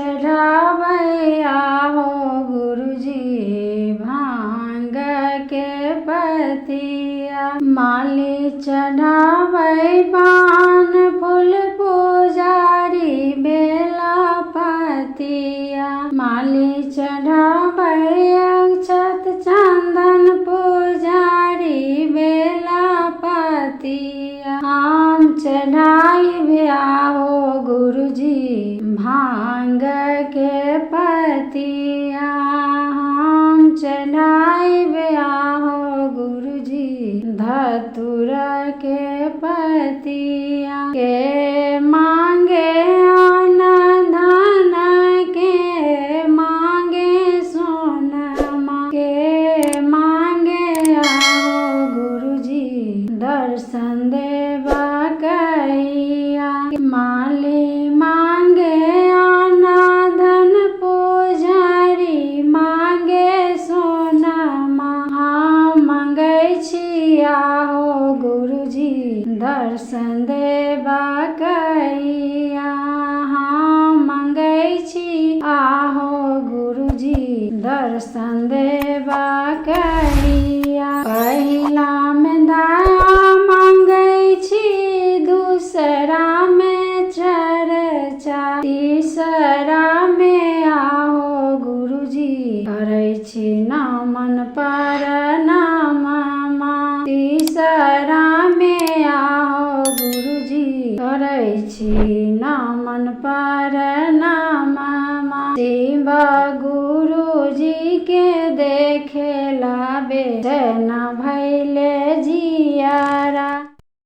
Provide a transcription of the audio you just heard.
चढ़ावे आहो गुरुजी भांग के पतिया। माली चढ़ावे पान फूल पुजारी बेला पतिया। माली चढ़ावे अक्षत चंदन पुजारी बेला पतिया। हम चढ़ाई आहो गुरुजी भांग के पतिया। हम चढ़ाई आहो गुरुजी धतूर के पतिया। के मांगे अन्न धन के मांगे सोनमा के मांगे आहो गुरुजी दर्शन देवा कहिया। माली मांगे अन्न धन पुजारी मांगे सोनमा। हम मांगै छी आहो गुरुजी दर्शन देवा कहिया। हम मांगै छी आहो गुरुजी दर्शन देवा कहिया। पहिला में दया मांगै छी दूसरा में चर्चा तीसरा में आहो गुरुजी करै छी नमन प्रणाममा। तीसरा में आहो गुरुजी करै छी नमन प्रणाममा। शिव गुरुजी के देखेला बेचैन भइल